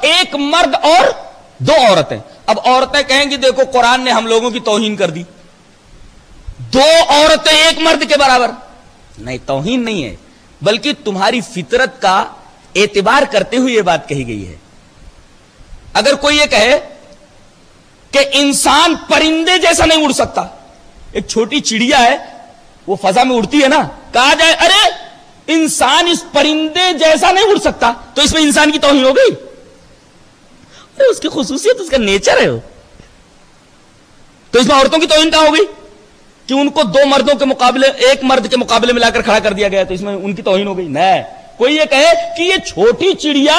ایک مرد اور 2 عورتیں. اب عورتیں کہیں گی دیکھو قرآن نے ہم لوگوں کی توہین کر دی, 2 عورتیں ایک مرد کے برابر. نہیں, توہین نہیں ہے, بلکہ تمہاری فطرت کا اعتبار کرتے ہوئے یہ بات کہی گئی ہے. اگر کوئی یہ کہے کہ انسان پرندے جیسا نہیں اڑ سکتا, ایک چھوٹی چڑیا ہے وہ فضا میں اڑتی ہے نا, کہا جائے ارے انسان اس پرندے جیسا نہیں اڑ سکتا, تو اس میں انسان کی توہین ہو گئی. اس کی خصوصیت, اس کا نیچر ہے وہ. تو اس میں عورتوں کی توہین کہاں ہو گئی کہ ان کو 2 مردوں کے مقابلے, ایک مرد کے مقابلے میں لا کر کھڑا کر دیا گیا, تو اس میں ان کی توہین ہو گئی. نہیں, کوئی یہ کہے کہ یہ چھوٹی چڑیا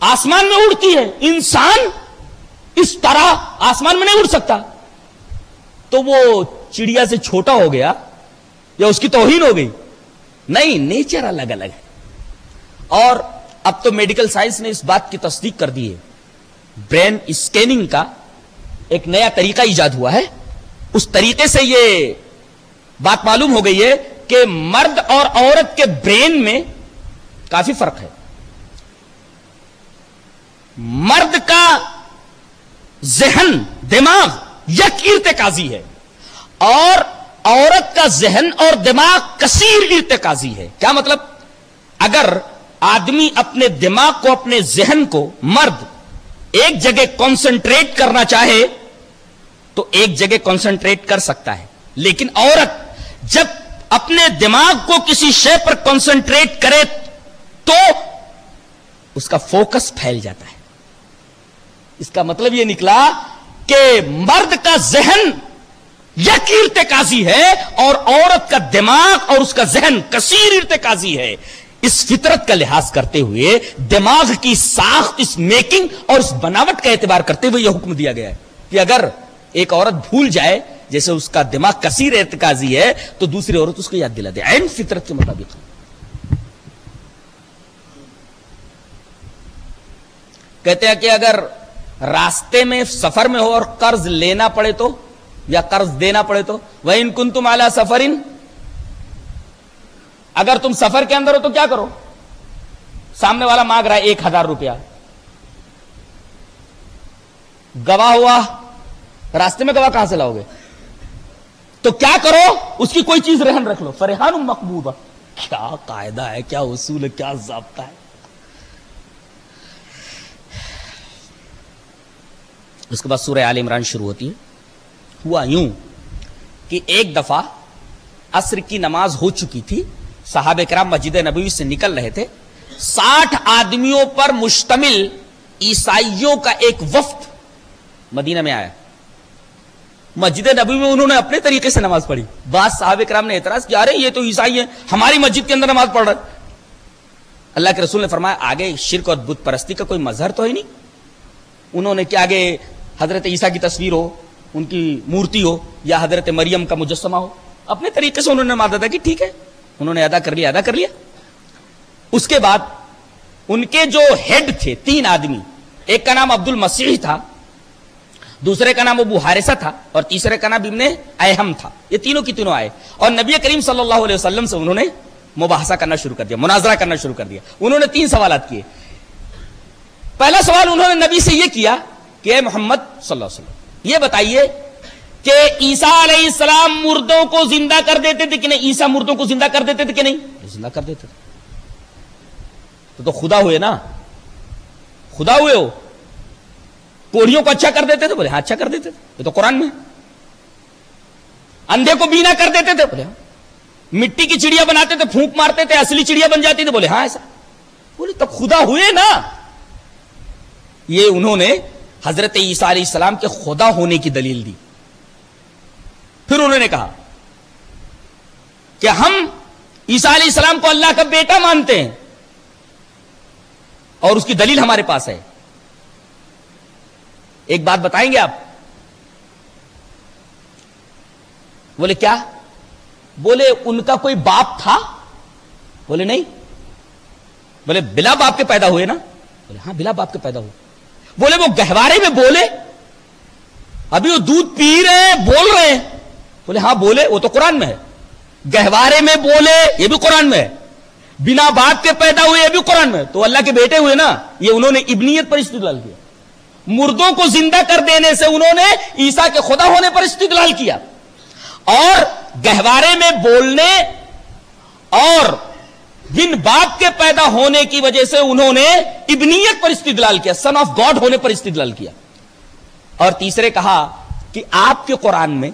آسمان میں اڑتی ہے, انسان اس طرح آسمان میں نہیں اڑ سکتا, تو وہ چڑیا سے چھوٹا ہو گیا یا اس کی توہین ہو گئی؟ نہیں, نیچر الگ الگ ہے. اور اب تو میڈیکل سائنس نے اس بات کی تصدیق کر دی ہے, برین اسکیننگ کا ایک نیا طریقہ ایجاد ہوا ہے. اس طریقے سے یہ بات معلوم ہو گئی ہے کہ مرد اور عورت کے برین میں کافی فرق ہے. مرد کا ذہن, دماغ یک ارتکازی ہے, اور عورت کا ذہن اور دماغ کثیر ارتکازی ہے. کیا مطلب؟ اگر آدمی اپنے دماغ کو, اپنے ذہن کو, مرد ایک جگہ کنسنٹریٹ کرنا چاہے تو ایک جگہ کنسنٹریٹ کر سکتا ہے, لیکن عورت جب اپنے دماغ کو کسی شے پر کنسنٹریٹ کرے تو اس کا فوکس پھیل جاتا ہے. اس کا مطلب یہ نکلا کہ مرد کا ذہن یک ارتکازی ہے اور عورت کا دماغ اور اس کا ذہن کثیر ارتکازی ہے. اس فطرت کا لحاظ کرتے ہوئے, دماغ کی ساخت, اس میکنگ اور اس بناوٹ کا اعتبار کرتے ہوئے یہ حکم دیا گیا ہے کہ اگر ایک عورت بھول جائے, جیسے اس کا دماغ کثیر ارتکازی ہے, تو دوسری عورت اس کو یاد دلا دے عین فطرت کے مطابق. کہتے ہیں کہ اگر راستے میں, سفر میں ہو اور قرض لینا پڑے تو, یا قرض دینا پڑے تو, وَإِن كُنتُمْ عَلَى سَفَرٍ, اگر تم سفر کے اندر ہو تو کیا کرو؟ سامنے والا مانگ رہا ہے 1000 روپیہ, گواہ ہوا, راستے میں گواہ کہاں سے لاؤ گے؟ تو کیا کرو؟ اس کی کوئی چیز رہن رکھ لو. فرحان مقبوضہ. کیا قاعدہ ہے, کیا اصول ہے, کیا ضابطہ ہے. اس کے بعد سورہ آل عمران شروع ہوتی ہے. ہوا یوں کہ ایک دفعہ عصر کی نماز ہو چکی تھی, صحابہ کرام مسجد نبوی سے نکل رہے تھے. 60 آدمیوں پر مشتمل عیسائیوں کا ایک وفد مدینہ میں آیا. مسجد نبوی میں انہوں نے اپنے طریقے سے نماز پڑھی. بعض صحابہ کرام نے اعتراض کیا, ارے یہ تو عیسائی ہیں, ہماری مسجد کے اندر نماز پڑھ رہے. اللہ کے رسول نے فرمایا آگے شرک اور بت پرستی کا کوئی مظہر تو ہے نہیں. انہوں نے کیا آگے حضرت عیسیٰ کی تصویر ہو, ان کی مورتی ہو, یا حضرت مریم کا مجسمہ ہو, اپنے طریقے سے انہوں نے نماز ادا کی. ٹھیک ہے, انہوں نے ادا کر لیا. اس کے بعد ان کے جو ہیڈ تھے 3 آدمی, ایک کا نام عبد المسیح تھا, دوسرے کا نام ابو حارثہ تھا, اور تیسرے کا نام ابن ایہم تھا. یہ تینوں کی تینوں آئے اور نبی کریم صلی اللہ علیہ وسلم سے انہوں نے مباحثہ کرنا شروع کر دیا, مناظرہ کرنا شروع کر دیا. انہوں نے 3 سوالات کیے. پہلا سوال انہوں نے نبی سے یہ کیا کہ اے محمد صلی اللہ علیہ وسلم, یہ بتائیے کہ عیسیٰ علیہ السلام مردوں کو زندہ کر دیتے تھے کہ نہیں؟ عیسیٰ مردوں کو زندہ کر دیتے تھے کہ نہیں؟ زندہ کر دیتے تھے. تو خدا ہوئے نا, خدا ہوئے ہو. کوڑیوں کو اچھا کر دیتے تھے؟ بولے ہاں اچھا کر دیتے تھے, یہ تو قرآن میں. اندھے کو بینا کر دیتے تھے؟ بولے ہاں. مٹی کی چڑیا بناتے تھے, پھونک مارتے تھے, اصلی چڑیا بن جاتی تھی؟ بولے ہاں ایسا. بولے تب خدا ہوئے نا. یہ انہوں نے حضرت عیسیٰ علیہ السلام کے خدا ہونے کی دلیل دی. پھر انہوں نے کہا کہ ہم عیسیٰ علیہ السلام کو اللہ کا بیٹا مانتے ہیں اور اس کی دلیل ہمارے پاس ہے. ایک بات بتائیں گے آپ؟ بولے کیا؟ بولے ان کا کوئی باپ تھا؟ بولے نہیں. بولے بلا باپ کے پیدا ہوئے نا؟ بولے ہاں بلا باپ کے پیدا ہوئے. بولے وہ گہوارے میں بولے؟ ابھی وہ دودھ پی رہے ہیں, بول رہے ہیں؟ بولے ہاں بولے, وہ تو قرآن میں ہے. گہوارے میں بولے, یہ بھی قرآن میں ہے. بنا باپ کے پیدا ہوئے یہ بھی قرآن میں، تو اللہ کے بیٹے ہوئے نا، یہ انہوں نے ابنیت پر استدلال کیا. مردوں کو زندہ کر دینے سے انہوں نے عیسیٰ کے خدا ہونے پر استدلال کیا، اور گہوارے میں بولنے اور بن باپ کے پیدا ہونے کی وجہ سے انہوں نے ابنیت پر استدلال کیا، سن آف گاڈ ہونے پر استدلال کیا. اور تیسرے کہا کہ آپ کے قرآن میں،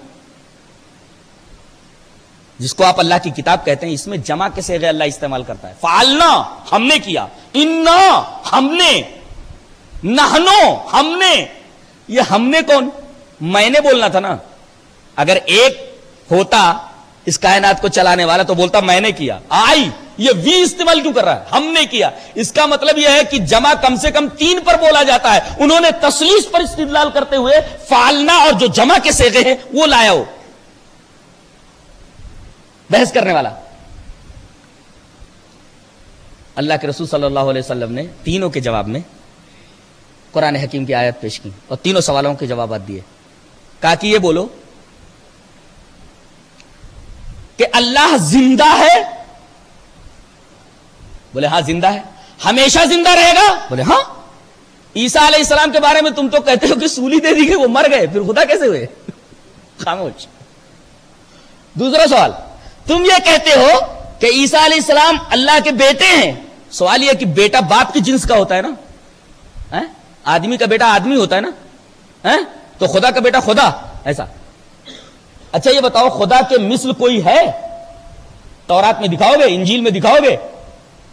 جس کو آپ اللہ کی کتاب کہتے ہیں، اس میں جمع کے صیغے اللہ استعمال کرتا ہے. فعلنا ہم نے کیا، انا ہم نے، نحنو ہم نے. یہ ہم نے کون؟ میں نے بولنا تھا نا. اگر ایک ہوتا اس کائنات کو چلانے والا تو بولتا میں نے کیا. آئی، یہ وی استعمال کیوں کر رہا ہے؟ ہم نے کیا. اس کا مطلب یہ ہے کہ جمع کم سے کم 3 پر بولا جاتا ہے. انہوں نے تثلیث پر استدلال کرتے ہوئے فعلنا اور جو جمع کے صیغے ہیں وہ لایا ہو. بحث کرنے والا اللہ کے رسول صلی اللہ علیہ وسلم نے تینوں کے جواب میں قرآن حکیم کی آیت پیش کی اور تینوں سوالوں کے جوابات دیے. کہا کہ یہ بولو کہ اللہ زندہ ہے؟ بولے ہاں زندہ ہے. ہمیشہ زندہ رہے گا؟ بولے ہاں. عیسیٰ علیہ السلام کے بارے میں تم تو کہتے ہو کہ سولی دے دی گئی، وہ مر گئے، پھر خدا کیسے ہوئے؟ خاموش. دوسرا سوال، تم یہ کہتے ہو کہ عیسیٰ علیہ السلام اللہ کے بیٹے ہیں. سوال یہ کہ بیٹا باپ کی جنس کا ہوتا ہے نا، آدمی کا بیٹا آدمی ہوتا ہے نا، تو خدا کا بیٹا خدا ایسا. اچھا یہ بتاؤ خدا کے مثل کوئی ہے؟ تورات میں دکھاؤ گے؟ انجیل میں دخاؤ گے؟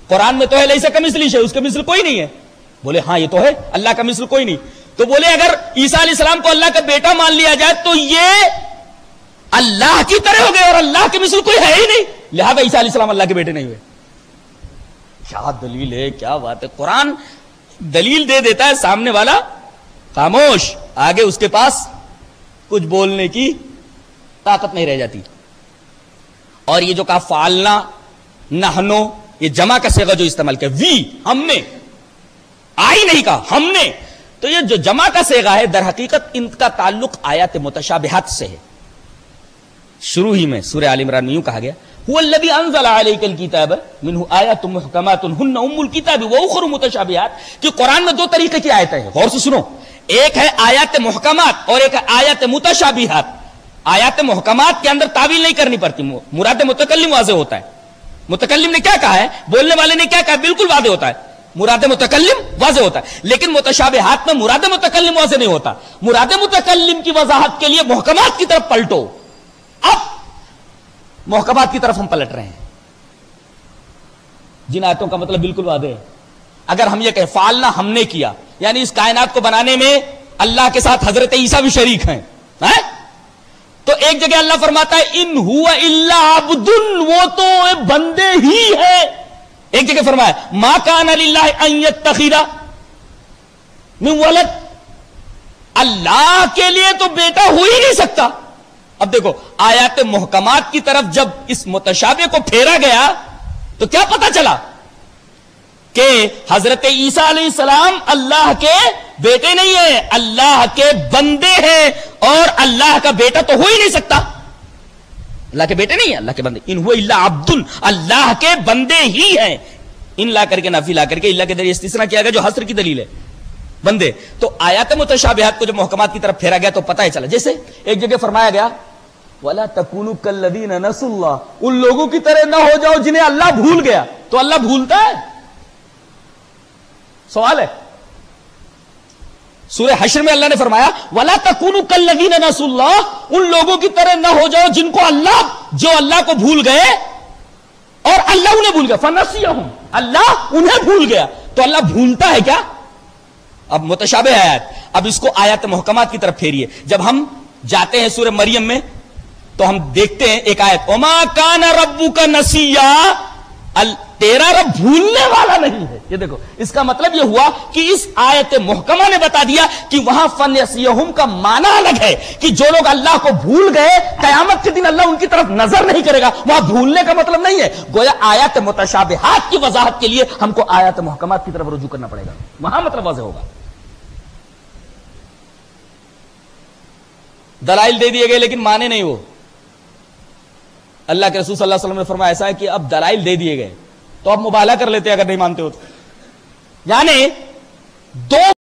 قرآن میں تو ہے لیسا کمثلہ شیء، اس کا مثل کوئی نہیں ہے. بولے ہاں یہ تو ہے، اللہ کا مثل کوئی نہیں. تو بولے اگر عیسیٰ علیہ السلام کو اللہ کا بیٹا مان لیا جائے تو یہ اللہ کی طرح ہو گئے اور اللہ کے مثل کوئی ہے ہی نہیں، لہذا عیسیٰ علیہ السلام اللہ کے بیٹے نہیں ہوئے. کیا دلیل ہے، کیا بات ہے. قرآن دلیل دے دیتا ہے، سامنے والا خاموش، آگے اس کے پاس کچھ بولنے کی طاقت نہیں رہ جاتی. اور یہ جو کہا فعلنا، نحنو، یہ جمع کا صیغہ جو استعمال کیا، وی ہم نے، آئی نہیں کہا ہم نے. تو یہ جو جمع کا صیغہ ہے در حقیقت ان کا تعلق آیات متشابہات سے ہے. شروع ہی میں سورہ آل عمران میں یوں کہا گیا هو الذی انزل علیک الکتاب منہ آیات محکمات ہن ام الکتاب واخر متشابہات، کہ قرآن میں 2 طریقے کی آیتیں ہیں. غور سے سنو، ایک ہے آیات محکمات اور ایک ہے آیات متشابہات. آیات محکمات کے اندر تعویل نہیں کرنی پڑتی، مراد متکلم واضح ہوتا ہے. متکلم نے کیا کہا ہے، بولنے والے نے کیا کہا ہے، بالکل واضح ہوتا ہے، مراد متکلم واضح ہوتا ہے. لیکن متشابہات میں مراد متکلم واضح نہیں ہوتا. مراد متکلم کی وضاحت کے لیے محکمات کی طرف پلٹو. اب محکمات کی طرف ہم پلٹ رہے ہیں، جن آیتوں کا مطلب بالکل واضح ہے. اگر ہم یہ کہیں فعلنا ہم نے کیا، یعنی اس کائنات کو بنانے میں اللہ کے ساتھ حضرت عیسیٰ بھی شریک ہیں، تو ایک جگہ اللہ فرماتا ہے ان ہوا الا عبد، وہ تو بندے ہی ہے. ایک جگہ فرمایا ما کان للہ ان یتخذ من ولد، اللہ کے لیے تو بیٹا ہو ہی نہیں سکتا. اب دیکھو آیات محکمات کی طرف جب اس متشابہ کو پھیرا گیا تو کیا پتا چلا کہ حضرت عیسیٰ علیہ السلام اللہ کے بیٹے نہیں ہیں، اللہ کے بندے ہیں، اور اللہ کا بیٹا تو ہو ہی نہیں سکتا. اللہ کے بیٹے نہیں ہیں، اللہ کے بندے. ان هو الا عبد، اللہ کے بندے ہی ہیں. ان لا کر کے نفی لا کر کے اللہ کے ذریعے استثناء کیا گیا جو حصر کی دلیل ہے، بندے. تو آیات متشابہات کو جب محکمات کی طرف پھیرا گیا تو پتہ ہی چلا. جیسے ایک جگہ فرمایا گیا وَلَا تَكُونُوا كَالَّذِينَ نَسُوا اللَّهَ، ان لوگوں کی طرح نہ ہو جاؤ جنہیں اللہ بھول گیا. تو اللہ بھولتا ہے؟ سوال ہے. سورہ حشر میں اللہ نے فرمایا وَلَا تَكُونُوا كَالَّذِينَ نَسُوا اللَّهَ، ان لوگوں کی طرح نہ ہو جاؤ جن کو جو اللہ کو بھول گئے اور اللہ انہیں بھول گیا. فَنَسِيَهُمْ، اللہ انہیں بھول گیا. تو اللہ بھولتا ہے کیا؟ اب متشابہ آیات، اب اس کو آیات محکمات کی طرف پھیریے. جب ہم جاتے ہیں سورہ مریم میں تو ہم دیکھتے ہیں ایک آیت وَمَا كَانَ رَبُّكَ نَسِيًّا، تیرا رب بھولنے والا نہیں ہے. یہ دیکھو اس کا مطلب یہ ہوا کہ اس آیت محکمہ نے بتا دیا کہ وہاں فَنَسِيَهُمْ کا معنی الگ ہے، کہ جو لوگ اللہ کو بھول گئے قیامت کے دن اللہ ان کی طرف نظر نہیں کرے گا. وہاں بھولنے کا مطلب نہیں ہے. گویا آیات متشابہات کی وضاحت کے لیے ہم کو آیات محکمات کی طرف رجوع کرنا پڑے گا، وہاں مطلب واضح ہوگا. دلائل دے دیے گئے لیکن مانے نہیں. وہ اللہ کے رسول صلی اللہ علیہ وسلم نے فرمایا ایسا ہے کہ اب دلائل دے دیے گئے تو اب مبالغہ کر لیتے اگر نہیں مانتے ہو تو. یعنی دو